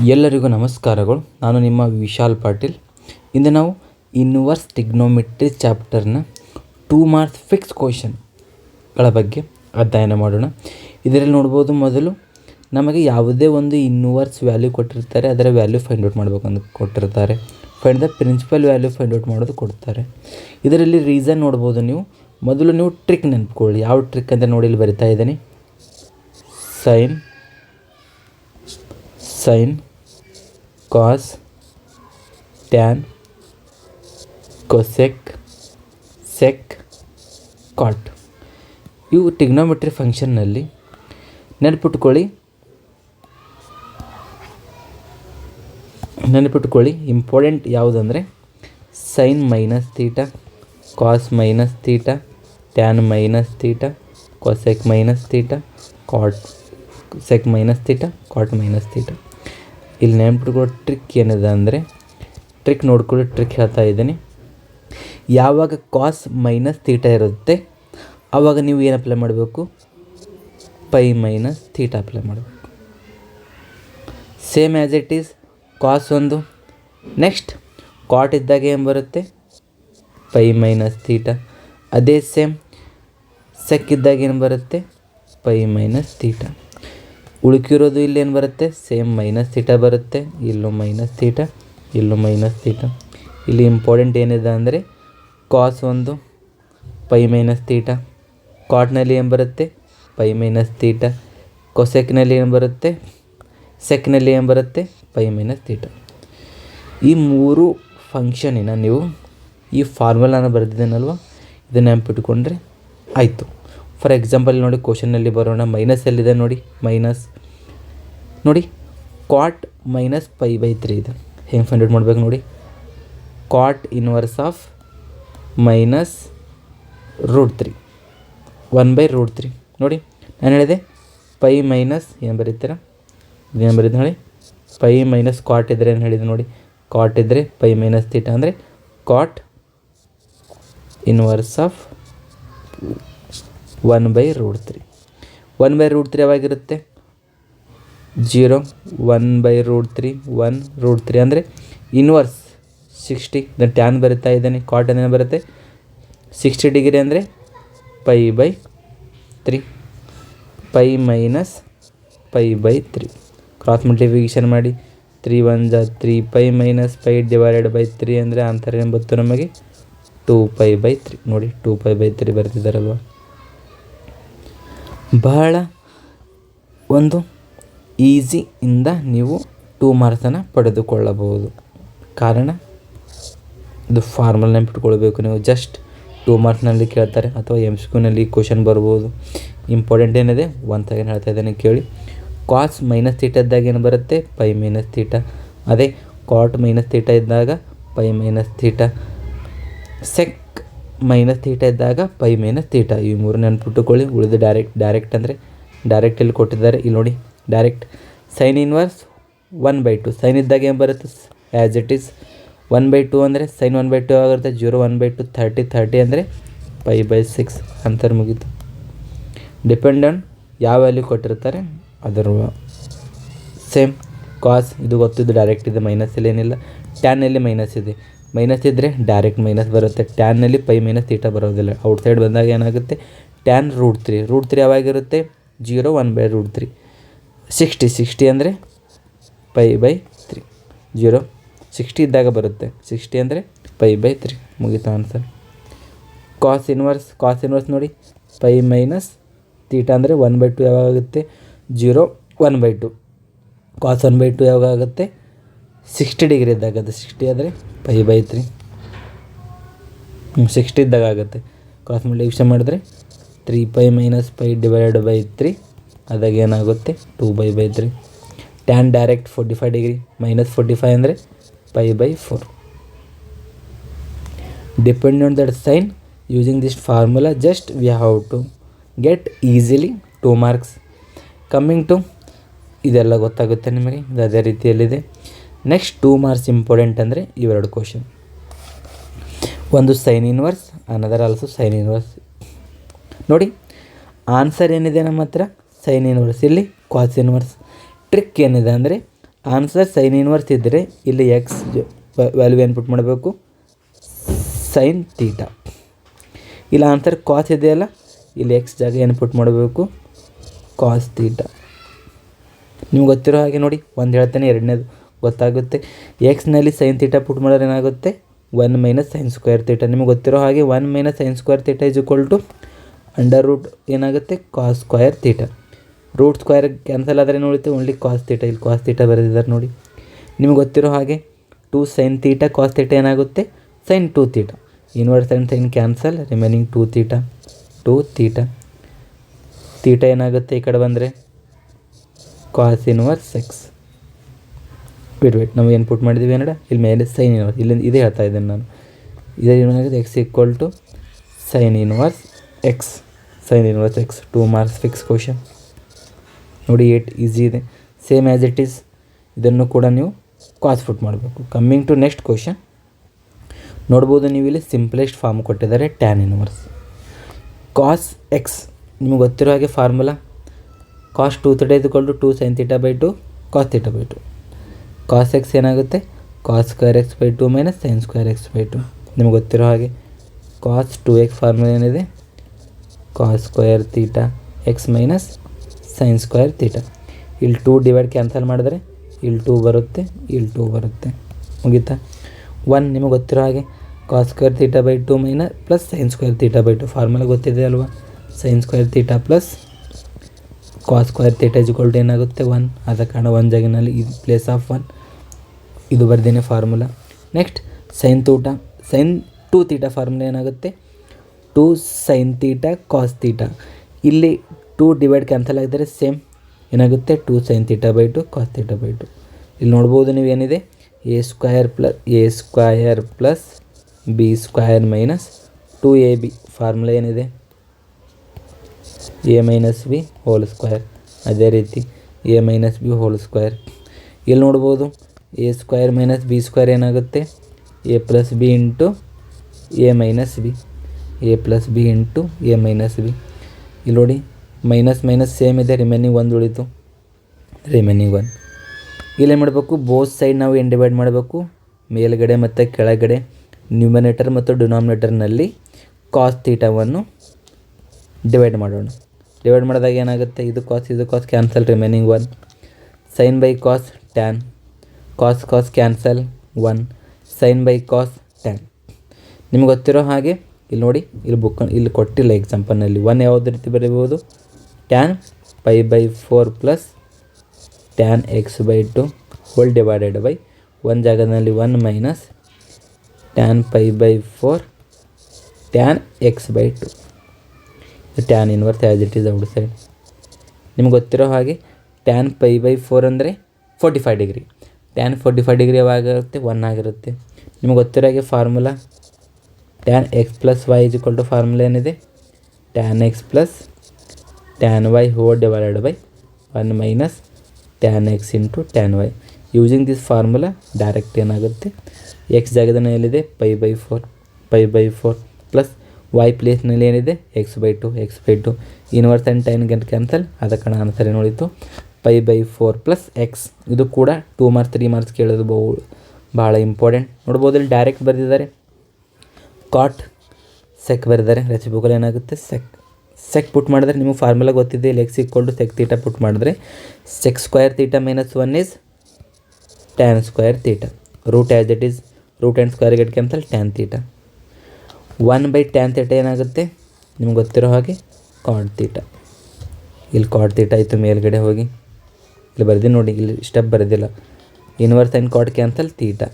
ಎಲ್ಲರಿಗೂ ನಮಸ್ಕಾರಗಳು. ನಾನು ನಿಮ್ಮ ವಿಶಾಲ್ ಪಾಟೀಲ್. ಇಂದು ನಾವು ಇನ್ವರ್ಸ್ ಟ್ರಿಗ್ನೋಮೆಟ್ರಿ ಚಾಪ್ಟರ್ನ 2 ಮಾರ್ಕ್ಸ್ ಫಿಕ್ಸ್ ಕ್ವಶನ್ಗಳ ಬಗ್ಗೆ ಅಧ್ಯಯನ ಮಾಡೋಣ. ಇದರಲ್ಲಿ ನೋಡ್ಬೋದು, ಮೊದಲು ನಮಗೆ ಯಾವುದೇ ಒಂದು ಇನ್ವರ್ಸ್ ವ್ಯಾಲ್ಯೂ ಕೊಟ್ಟಿರ್ತಾರೆ, ಅದರ ವ್ಯಾಲ್ಯೂ ಫೈಂಡ್ ಔಟ್ ಮಾಡಬೇಕು ಅಂತ ಕೊಟ್ಟಿರ್ತಾರೆ. Find the principal value find out ಮಾಡೋದು ಕೊಡ್ತಾರೆ. ಇದರಲ್ಲಿ ರೀಸನ್ ನೋಡ್ಬೋದು ನೀವು. ಮೊದಲು ನೀವು ಟ್ರಿಕ್ ನೆನಪಿಕೊಳ್ಳಿ. ಯಾವ ಟ್ರಿಕ್ ಅಂತ ನೋಡಿ ಇಲ್ಲಿ ಬರಿತಾ ಇದ್ದೀನಿ. Sine, cos, tan, cosec, sec, cot. ಇವು ಟ್ರಿಗ್ನೋಮೆಟ್ರಿ ಫಂಕ್ಷನ್ನಲ್ಲಿ ನೆನಪಿಟ್ಕೊಳ್ಳಿ. ಇಂಪಾರ್ಟೆಂಟ್ ಯಾವುದಂದರೆ sine minus theta, cos minus theta, tan minus theta, cosec minus theta, cot sec minus theta, cot minus theta. ಇಲ್ಲಿ ನೆನಪಿಟ್ಕೊಳ್ಳೋ ಟ್ರಿಕ್ ಏನಿದೆ ಅಂದರೆ, ಟ್ರಿಕ್ ನೋಡ್ಕೊಳ್ಳಿ. ಟ್ರಿಕ್ ಹೇಳ್ತಾ ಇದ್ದೀನಿ. ಯಾವಾಗ ಕಾಸ್ ಮೈನಸ್ ತೀಟಾ ಇರುತ್ತೆ ಆವಾಗ ನೀವು ಏನು ಅಪ್ಲೈ ಮಾಡಬೇಕು? ಪೈ ಮೈನಸ್ ತೀಟಾ ಅಪ್ಲೈ ಮಾಡಬೇಕು. Same as it is cos ಒಂದು. ನೆಕ್ಸ್ಟ್ ಕಾಟ್ ಇದ್ದಾಗ ಏನು ಬರುತ್ತೆ? Pi minus theta. ಅದೇ ಸೇಮ್ ಸೆಕ್ ಇದ್ದಾಗ ಏನು ಬರುತ್ತೆ? Pi minus theta. ಉಳುಕಿರೋದು ಇಲ್ಲಿ ಏನು ಬರುತ್ತೆ? ಸೇಮ್ ಮೈನಸ್ ತೀಟಾ ಬರುತ್ತೆ. ಇಲ್ಲೂ ಮೈನಸ್ ತೀಟಾ, ಇಲ್ಲೂ ಮೈನಸ್ ತೀಟಾ. ಇಲ್ಲಿ ಇಂಪಾರ್ಟೆಂಟ್ ಏನಿದೆ ಅಂದರೆ ಕಾಸ್ ಒಂದು, ಪೈ ಮೈನಸ್ ತೀಟಾ. ಕಾಟ್ನಲ್ಲಿ ಏನು ಬರುತ್ತೆ? Pi minus theta. ಕೊಸೆಕ್ನಲ್ಲಿ ಏನು ಬರುತ್ತೆ? ಸೆಕ್ನಲ್ಲಿ ಏನು ಬರುತ್ತೆ? Pi minus theta. ಈ ಮೂರು ಫಂಕ್ಷನಿನ ನೀವು ಈ ಫಾರ್ಮುಲಾನ ಬರೆದಿದ್ದೇನಲ್ವ, ಇದನ್ನು ನೆನಪಿಟ್ಕೊಂಡ್ರೆ ಆಯಿತು. ಫಾರ್ ಎಕ್ಸಾಂಪಲ್ ನೋಡಿ, ಕ್ವಶನ್ನಲ್ಲಿ ಬರೋಣ. ಮೈನಸ್ ಎಲ್ಲಿದೆ ನೋಡಿ? ಮೈನಸ್ ನೋಡಿ, ಕಾಟ್ ಮೈನಸ್ ಪೈ ಬೈ 3 ಇದೆ. ಹೆಂಗೆ ಫೈಂಡ್ ಔಟ್ ಮಾಡ್ಬೇಕು ನೋಡಿ? Cot inverse of minus √3, 1/√3. ನೋಡಿ, ನಾನು ಹೇಳಿದೆ ಪೈ ಮೈನಸ್ ಏನು ಬರೀತೀರಾ? ಏನು ಬರೀತೀನಿ ನೋಡಿ? ಪೈ ಮೈನಸ್ ಕಾಟ್ ಇದ್ದರೆ ಏನು ಹೇಳಿದೆ ನೋಡಿ? ಕಾಟ್ ಇದ್ದರೆ ಪೈ ಮೈನಸ್ ತೀಟಾ ಅಂದರೆ ಕಾಟ್ ಇನ್ವರ್ಸ್ ಆಫ್ 1/√3. 1/√3 ಯಾವಾಗಿರುತ್ತೆ? 0. 1/√3, 1√3 ಅಂದರೆ ಇನ್ವರ್ಸ್ 60. ಇದನ್ನು ಟ್ಯಾನ್ ಬರಿತಾ ಇದ್ದೇನೆ. ಕಾಟ್ ಏನು ಬರುತ್ತೆ? 60 ಡಿಗ್ರಿ ಅಂದರೆ pi by 3. Pi minus pi by 3. Cross multiplication ಮಾಡಿ. 3 1 3, pi minus pi divided by 3 ಅಂದರೆ ಆನ್ಸರ್ ಏನು ಬಂತು ನಮಗೆ? 2π/3. ನೋಡಿ, 2π/3 ಬರ್ತಿದ್ದಾರಲ್ವ. ಬಹಳ ಒಂದು ಈಸಿಯಿಂದ ನೀವು 2 ಮಾರ್ಕ್ಸನ್ನು ಪಡೆದುಕೊಳ್ಳಬಹುದು. ಕಾರಣ ಇದು ಫಾರ್ಮಲ್ ನೆನಪಿಟ್ಕೊಳ್ಬೇಕು ನೀವು. ಜಸ್ಟ್ 2 ಮಾರ್ಕ್ಸ್ನಲ್ಲಿ ಕೇಳ್ತಾರೆ ಅಥವಾ MCQನಲ್ಲಿ ಕ್ವಶನ್ ಬರ್ಬೋದು. ಇಂಪಾರ್ಟೆಂಟ್ ಏನಿದೆ ಒಂದು ಸೆಕೆಂಡ್ ಹೇಳ್ತಾ ಇದ್ದೇನೆ ಕೇಳಿ. ಕಾಸ್ ಮೈನಸ್ ತೀಟಾ ಇದ್ದಾಗ ಏನು ಬರುತ್ತೆ? Pi minus theta. ಅದೇ ಕಾಟ್ ಮೈನಸ್ ತೀಟಾ ಇದ್ದಾಗ pi minus theta. Sec minus theta ಇದ್ದಾಗ ಪೈ ಮೈನಸ್ ತೀಟಾ. ಈ ಮೂರು ನೆನಪಿಟ್ಟುಕೊಳ್ಳಿ. ಉಳಿದು ಡೈರೆಕ್ಟ್ ಅಂದರೆ ಡೈರೆಕ್ಟ್ ಇಲ್ಲಿ ಕೊಟ್ಟಿದ್ದಾರೆ. ಇಲ್ಲಿ ನೋಡಿ, ಡೈರೆಕ್ಟ್ ಸೈನ್ ಇನ್ವರ್ಸ್ 1/2. ಸೈನ್ ಇದ್ದಾಗ ಏನು ಬರುತ್ತೆ? ಆ್ಯಸ್ ಇಟ್ ಈಸ್ 1/2 ಅಂದರೆ ಸೈನ್ 1/2 ಆಗಿರುತ್ತೆ. 0 1/2 30 ಅಂದರೆ π/6. ಅಂತರ್ ಮುಗೀತು. ಡಿಪೆಂಡ್ ಆನ್ ಯಾವ ವ್ಯಾಲ್ಯೂ ಕೊಟ್ಟಿರ್ತಾರೆ ಅದರ ಸೇಮ್. ಕಾಸ್ ಇದು ಗೊತ್ತಿದ್ದು ಡೈರೆಕ್ಟ್ ಇದೆ, ಮೈನಸ್ ಇಲ್ಲಿ ಏನಿಲ್ಲ. ಟ್ಯಾನಲ್ಲಿ ಮೈನಸ್ ಇದೆ. ಮೈನಸ್ ಇದ್ದರೆ ಡೈರೆಕ್ಟ್ ಮೈನಸ್ ಬರುತ್ತೆ. ಟ್ಯಾನ್ನಲ್ಲಿ ಪೈ ಮೈನಸ್ ತೀಟಾ ಬರೋದಿಲ್ಲ. ಔಟ್ಸೈಡ್ ಬಂದಾಗ ಏನಾಗುತ್ತೆ? ಟ್ಯಾನ್ √3. √3 ಯಾವಾಗಿರುತ್ತೆ? 0 1/√3. 60 ಅಂದರೆ π/3. 0 60 ಇದ್ದಾಗ ಬರುತ್ತೆ. 60 ಅಂದರೆ π/3. ಮುಗಿತಾ ಆನ್ಸರ್. ಕಾಸ್ ಇನ್ವರ್ಸ್ ನೋಡಿ, ಪೈ ಮೈನಸ್ ತೀಟಾ ಅಂದರೆ 1/2 ಯಾವಾಗುತ್ತೆ? 0 1/2. ಕಾಸ್ 1/2 ಯಾವಾಗ ಆಗುತ್ತೆ? 60 ಡಿಗ್ರಿ ಇದ್ದಾಗ. ಅದು 60 ಆದರೆ π/3. 60 ಇದ್ದಾಗ ಆಗುತ್ತೆ. ಕ್ರಾಸ್ ಮಲ್ಟಿಪ್ಲಿಕೇಷನ್ ಮಾಡಿದ್ರೆ 3π ಮೈನಸ್ ಪೈ ಡಿವೈಡೆಡ್ ಬೈ 3 ಅದಾಗ ಏನಾಗುತ್ತೆ? 2π/3. Tan direct 45 degree. ಮೈನಸ್ 45 ಅಂದರೆ π/4. Depend on that sine using this formula just we have to get easily 2 marks. Coming to ಇದೆಲ್ಲ ಗೊತ್ತಾಗುತ್ತೆ ನಿಮಗೆ. ಇದು ಅದೇ ರೀತಿಯಲ್ಲಿದೆ. ನೆಕ್ಸ್ಟ್ 2 ಮಾರ್ಕ್ಸ್ ಇಂಪಾರ್ಟೆಂಟ್ ಅಂದರೆ ಇವೆರಡು ಕ್ವಶನ್. ಒಂದು sine inverse, another also sine inverse. ನೋಡಿ, ಆನ್ಸರ್ ಏನಿದೆ ನಮ್ಮ ಹತ್ರ? Sine inverse. ಇಲ್ಲಿ ಕಾಸ್ ಇನ್ವರ್ಸ್. ಟ್ರಿಕ್ ಏನಿದೆ ಅಂದರೆ ಆನ್ಸರ್ ಸೈನ್ ಇನ್ವರ್ಸ್ ಇದ್ದರೆ ಇಲ್ಲಿ ಎಕ್ಸ್ ವ್ಯಾಲ್ಯೂ ಏನು ಪುಟ್ ಮಾಡಬೇಕು, ಸೈನ್ ತೀಟಾ. ಇಲ್ಲ ಆನ್ಸರ್ ಕಾಸ್ ಇದೆಯಲ್ಲ, ಇಲ್ಲಿ ಎಕ್ಸ್ ಜಾಗ ಏನು ಪುಟ್ ಮಾಡಬೇಕು, ಕಾಸ್ ತೀಟಾ. ನಿಮ್ಗೆ ಗೊತ್ತಿರೋ ಹಾಗೆ ನೋಡಿ, ಒಂದು ಹೇಳ್ತೇನೆ, ಎರಡನೇದು ಗೊತ್ತಾಗುತ್ತೆ. ಎಕ್ಸ್ನಲ್ಲಿ ಸೈನ್ ತೀಟಾ ಪುಟ್ ಮಾಡಿದ್ರೆ ಏನಾಗುತ್ತೆ, 1 ಮೈನಸ್ ಸೈನ್ ಸ್ಕ್ವೇರ್ ತೀಟಾ. ನಿಮ್ಗೆ ಗೊತ್ತಿರೋ ಹಾಗೆ 1 minus sine square theta is equal to under root ಏನಾಗುತ್ತೆ, cos square theta. Root square cancel ಆದರೆ ನೋಡುತ್ತೆ ಓನ್ಲಿ ಕಾಸ್ ತೀಟಾ. ಇಲ್ಲಿ ಕಾಸ್ ತೀಟಾ ಬರೆದಿದ್ದಾರೆ ನೋಡಿ. ನಿಮ್ಗೆ ಗೊತ್ತಿರೋ ಹಾಗೆ 2 ಸೈನ್ ತೀಟಾ ಕಾಸ್ ತೀಟಾ ಏನಾಗುತ್ತೆ, sine 2 theta. Inverse and sine cancel, remaining 2 theta. 2 theta. Theta ಏನಾಗುತ್ತೆ ಈ ಕಡೆ ಬಂದರೆ ಕಾಸ್ ಇನ್ವರ್ಸ್ ಎಕ್ಸ್. ವೇಟ್ ನಾವು ಏನು ಪುಟ್ ಮಾಡಿದ್ದೀವಿ ಏನಡ, ಇಲ್ಲಿ ಮೇಲೆ ಸೈನ್ ಇನ್ವರ್ಸ್, ಇಲ್ಲಿ ಇದೇ ಹೇಳ್ತಾ ಇದ್ದೇನೆ ನಾನು. ಇದೇ ಏನಾಗುತ್ತೆ, x equal to sine inverse x. Sine inverse x 2 marks fix question ನೋಡಿ. 8 ಈಸಿ ಇದೆ, ಸೇಮ್ ಆ್ಯಸ್ ಇಟ್ ಈಸ್. ಇದನ್ನು ಕೂಡ ನೀವು ಕಾಸ್ ಫುಟ್ ಮಾಡಬೇಕು. ಕಮ್ಮಿಂಗ್ ಟು ನೆಕ್ಸ್ಟ್ ಕ್ವಶನ್ ನೋಡ್ಬೋದು ನೀವು, ಇಲ್ಲಿ ಸಿಂಪ್ಲೆಸ್ಟ್ ಫಾರ್ಮ್ ಕೊಟ್ಟಿದ್ದಾರೆ, ಟ್ಯಾನ್ ಇನ್ವರ್ಸ್ ಕಾಸ್ ಎಕ್ಸ್. ನಿಮ್ಗೆ ಗೊತ್ತಿರೋ ಹಾಗೆ formula cos 2 theta is equal to 2 sine theta by 2 cos theta by 2. Cos x ಏನಾಗುತ್ತೆ, cos square x by 2 minus sine square x by 2. ನಿಮ್ಗೆ ಗೊತ್ತಿರೋ ಹಾಗೆ ಕಾಸ್ 2x ಫಾರ್ಮುಲಾ ಏನಿದೆ, cos square theta x minus sine square theta. ಇಲ್ಲಿ 2 divide cancel ಮಾಡಿದ್ರೆ ಇಲ್ಲಿ 2 ಬರುತ್ತೆ, ಇಲ್ಲಿ 2 ಬರುತ್ತೆ, ಮುಗೀತಾ. 1 ನಿಮಗೆ ಗೊತ್ತಿರೋ ಹಾಗೆ cos square theta by 2 minus plus sine square theta by 2 formula ಗೊತ್ತಿದೆ ಅಲ್ವಾ. Sine square theta plus cos square theta is equal to ಏನಾಗುತ್ತೆ 1. ಆದ ಕಾರಣ 1 ಜಾಗನಲ್ಲಿ ಇದು ಪ್ಲೇಸ್ ಆಫ್ 1 ಇದು ಬರ್ದೇನೆ formula. Next sine 2 theta formula ಏನಾಗುತ್ತೆ, 2 ಸೈನ್ ತೀಟಾ ಕಾಸ್ ತೀಟಾ. ಇಲ್ಲಿ 2 ಡಿವೈಡ್ ಕ್ಯಾನ್ಸಲ್ ಆಗಿದರೆ ಸೇಮ್ ಏನಾಗುತ್ತೆ, 2 sine theta by 2 cos theta by 2. ಇಲ್ಲಿ ನೋಡ್ಬೋದು ನೀವು ಏನಿದೆ, a square plus b square minus 2ab formula ಏನಿದೆ, a minus b whole square. ಅದೇ ರೀತಿ a minus b whole square. ಇಲ್ಲಿ ನೋಡ್ಬೋದು a square minus b square ಏನಾಗುತ್ತೆ, a plus b into a minus b, a plus b into a minus b. ಇಲ್ಲಿ ನೋಡಿ minus minus same ಇದೆ, remaining 1 ಉಳಿತು, remaining 1. ಇಲ್ಲೇನು ಮಾಡಬೇಕು, ಬೋತ್ ಸೈಡ್ ನಾವು ಏನು ಡಿವೈಡ್ ಮಾಡಬೇಕು, ಮೇಲ್ಗಡೆ ಮತ್ತು ಕೆಳಗಡೆ ನ್ಯೂಮಿನೇಟರ್ ಮತ್ತು ಡಿನಾಮಿನೇಟರ್ನಲ್ಲಿ ಕಾಸ್ ತೀಟಾವನ್ನು ಡಿವೈಡ್ ಮಾಡೋಣ. ಡಿವೈಡ್ ಮಾಡಿದಾಗ ಏನಾಗುತ್ತೆ, ಇದು cos cancel, remaining 1. Sine by cos tan, cos cancel 1, sine by cos tan. ನಿಮ್ಗೆ ಗೊತ್ತಿರೋ ಹಾಗೆ ಇಲ್ಲಿ ನೋಡಿ, ಇಲ್ಲಿ ಕೊಟ್ಟಿಲ್ಲ ಎಕ್ಸಾಂಪಲ್ನಲ್ಲಿ. 1 ಯಾವುದೇ ರೀತಿ ಬರೀಬೋದು, tan pi by 4 plus tan x by 2 whole divided by 1 ಜಾಗದಲ್ಲಿ 1 minus tan pi by 4 tan x by 2. Tan inverse as it is outside. ನಿಮ್ಗೆ ಗೊತ್ತಿರೋ ಹಾಗೆ ಟ್ಯಾನ್ ಪೈ ಬೈ 4 ಅಂದರೆ 45 ಡಿಗ್ರಿ. ಟ್ಯಾನ್ 45 ಡಿಗ್ರಿ ಯಾವಾಗಿರುತ್ತೆ, 1 ಆಗಿರುತ್ತೆ. ನಿಮ್ಗೆ ಗೊತ್ತಿರೋ ಹಾಗೆ formula tan x plus y is equal to formula ಏನಿದೆ, tan x plus tan y whole divided by 1 minus tan x into tan y. Using this formula direct ಏನಾಗುತ್ತೆ, x ಜಾಗದಲ್ಲಿ ಏನಿದೆ pi by 4 plus y ಪ್ಲೇಸ್ನಲ್ಲಿ ಏನಿದೆ x by 2 inverse and tan ಗಂಟೆ cancel. ಆದ ಕಾರಣ answer ಏನು ಉಳಿತು, ಪೈ ಬೈ 4 ಪ್ಲಸ್ ಎಕ್ಸ್. ಇದು ಕೂಡ 2 ಮಾರ್ಕ್ಸ್ 3 ಮಾರ್ಕ್ಸ್ ಕೇಳೋದು ಭಾಳ ಇಂಪಾರ್ಟೆಂಟ್. ನೋಡ್ಬೋದು ಇಲ್ಲಿ ಡೈರೆಕ್ಟ್ ಬರೆದಿದ್ದಾರೆ, ಕಾಟ್ ಸೆಕ್ ಬರೆದಿದ್ದಾರೆ. ರೆಸಿಪಿಗಳು ಏನಾಗುತ್ತೆ, ಸೆಕ್ ಪುಟ್ ಮಾಡಿದ್ರೆ ನಿಮಗೆ ಫಾರ್ಮುಲಾ ಗೊತ್ತಿದೆ, ಇಲ್ಲಿ x equal to sec theta put ಮಾಡಿದ್ರೆ sec square theta minus 1 is tan square theta. Root as it is, root and square get cancel, tan theta. 1 by tan theta ಏನಾಗುತ್ತೆ, ನಿಮ್ಗೆ ಗೊತ್ತಿರೋ ಹಾಗೆ ಕಾಟ್ ತೀಟಾ. ಇಲ್ಲಿ cot theta ಆಯಿತು, ಮೇಲ್ಗಡೆ ಹೋಗಿ ಇಲ್ಲಿ ಬರ್ತೀನಿ ನೋಡಿ, ಇಲ್ಲಿ ಸ್ಟೆಪ್ ಬರೋದಿಲ್ಲ. Inverse and cot cancel, theta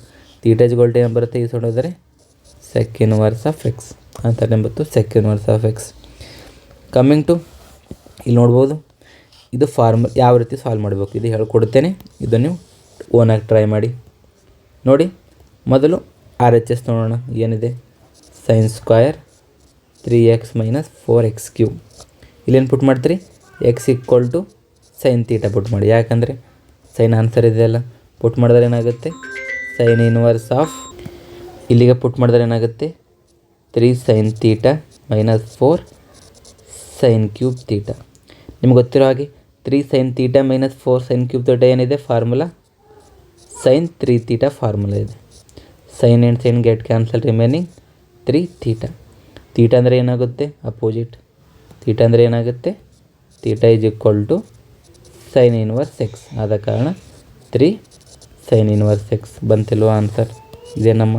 is equal to ಏನು ಬರುತ್ತೆ, ಈ ಸೈಡ್ ಹೋದರೆ ಸೆಕ್ ಇನ್ವರ್ಸ್ ಆಫ್ ಎಕ್ಸ್ ಅಂತ ಎಂಬತ್ತು, sec inverse of x. Coming to ಇಲ್ಲಿ ನೋಡ್ಬೋದು, ಇದು ಫಾರ್ಮುಲಾ ಯಾವ ರೀತಿ ಸಾಲ್ವ್ ಮಾಡಬೇಕು ಇದು ಹೇಳ್ಕೊಡ್ತೇನೆ. ಇದು ನೀವು ಓನಾಗಿ ಟ್ರೈ ಮಾಡಿ ನೋಡಿ. ಮೊದಲು RHS ನೋಡೋಣ, ಏನಿದೆ sine square 3x minus 4x³ ಇಲ್ಲೇನು ಪುಟ್ ಮಾಡ್ತೀರಿ, x equal to sine theta put ಮಾಡಿ. ಯಾಕಂದರೆ ಸೈನ್ ಆನ್ಸರ್ ಇದೆಯಲ್ಲ, ಪುಟ್ ಮಾಡಿದ್ರೆ ಏನಾಗುತ್ತೆ, ಸೈನ್ ಇನ್ವರ್ಸ್ ಆಫ್, ಇಲ್ಲಿಗೆ ಪುಟ್ ಮಾಡಿದ್ರೆ ಏನಾಗುತ್ತೆ 3 sine theta minus 4 sine cube theta. ನಿಮ್ಗೆ ಗೊತ್ತಿರೋ ಹಾಗೆ 3 sine theta minus 4 sine cube theta ಏನಿದೆ ಫಾರ್ಮುಲಾ ಸೈನ್ 3 ಥೀಟಾ ಫಾರ್ಮುಲಾ ಇದೆ. Sine and sine get cancel remaining 3 theta. Theta ಅಂದರೆ ಏನಾಗುತ್ತೆ? ಅಪೋಸಿಟ್. ಥೀಟಾ ಅಂದರೆ ಏನಾಗುತ್ತೆ? Theta is equal to sine inverse x. ಆದ ಕಾರಣ 3 ಸೈನ್ ಇನ್ವರ್ಸ್ ಎಕ್ಸ್ ಬಂತಿಲ್ವ ಆನ್ಸರ್. ಇದೇ ನಮ್ಮ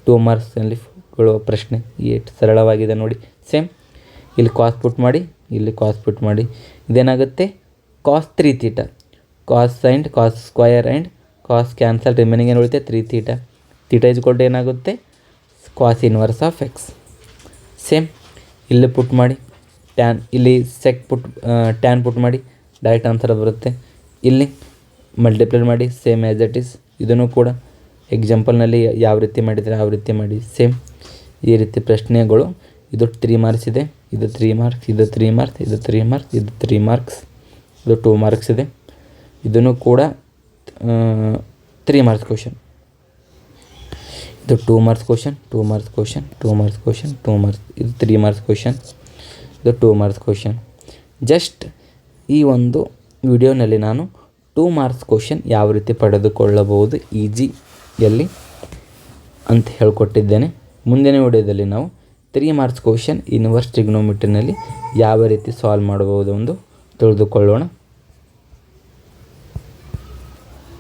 2 ಮಾರ್ಕ್ಸ್ನಲ್ಲಿ ಕೊಡುವ ಪ್ರಶ್ನೆ. ಎಷ್ಟು ಸರಳವಾಗಿದೆ ನೋಡಿ. ಸೇಮ್ ಇಲ್ಲಿ ಕಾಸ್ ಪುಟ್ ಮಾಡಿ, ಇಲ್ಲಿ ಕಾಸ್ ಪುಟ್ ಮಾಡಿ. ಇದೇನಾಗುತ್ತೆ? Cos 3 theta. Cos and cos square and cos cancel remaining ಏನು ಉಳಿತೆ? 3 theta. Theta is equal to ಏನಾಗುತ್ತೆ? Cos inverse of x. Same ಇಲ್ಲಿ ಪುಟ್ ಮಾಡಿ, ಟ್ಯಾನ್ ಇಲ್ಲಿ ಸೆಕ್ ಪುಟ್ ಟ್ಯಾನ್ ಪುಟ್ ಮಾಡಿ, ಡೈರೆಕ್ಟ್ ಆನ್ಸರ್ ಬರುತ್ತೆ. ಇಲ್ಲಿ ಮಲ್ಟಿಪ್ಲೈ ಮಾಡಿ, ಸೇಮ್ ಆ್ಯಸ್ ಇಟ್ ಈಸ್. ಇದನ್ನು ಕೂಡ ಎಕ್ಸಾಂಪಲ್ನಲ್ಲಿ ಯಾವ ರೀತಿ ಮಾಡಿದರೆ ಆ ರೀತಿ ಮಾಡಿ. ಸೇಮ್ ಈ ರೀತಿ ಪ್ರಶ್ನೆಗಳು. ಇದು 3 ಮಾರ್ಕ್ಸ್ ಇದೆ, ಇದು 3 ಮಾರ್ಕ್ಸ್, ಇದು 3 ಮಾರ್ಕ್ಸ್, ಇದು 3 ಮಾರ್ಕ್ಸ್, ಇದು 3 ಮಾರ್ಕ್ಸ್, ಇದು 2 ಮಾರ್ಕ್ಸ್ ಇದೆ. ಇದನ್ನು ಕೂಡ 3 ಮಾರ್ಕ್ಸ್ ಕ್ವಶನ್. ಇದು 2 marks question, 2 marks question, 2 marks question, 2 marks. ಇದು 3 ಮಾರ್ಕ್ಸ್ ಕ್ವಶನ್, ಇದು 2 ಮಾರ್ಕ್ಸ್ ಕ್ವಶನ್. ಜಸ್ಟ್ ಈ ಒಂದು ವಿಡಿಯೋನಲ್ಲಿ ನಾನು 2 ಮಾರ್ಕ್ಸ್ ಕ್ವಶನ್ ಯಾವ ರೀತಿ ಪಡೆದುಕೊಳ್ಳಬಹುದು ಈಜಿಯಲ್ಲಿ ಅಂತ ಹೇಳ್ಕೊಟ್ಟಿದ್ದೇನೆ. ಮುಂದಿನ ವಿಡಿಯೋದಲ್ಲಿ ನಾವು 3 ಮಾರ್ಕ್ಸ್ ಕ್ವಶನ್ ಇನ್ವರ್ಸ್ ಟ್ರಿಗ್ನೋಮೆಟ್ರಿನಲ್ಲಿ ಯಾವ ರೀತಿ ಸಾಲ್ವ್ ಮಾಡಬಹುದು ಎಂದು ತಿಳಿದುಕೊಳ್ಳೋಣ.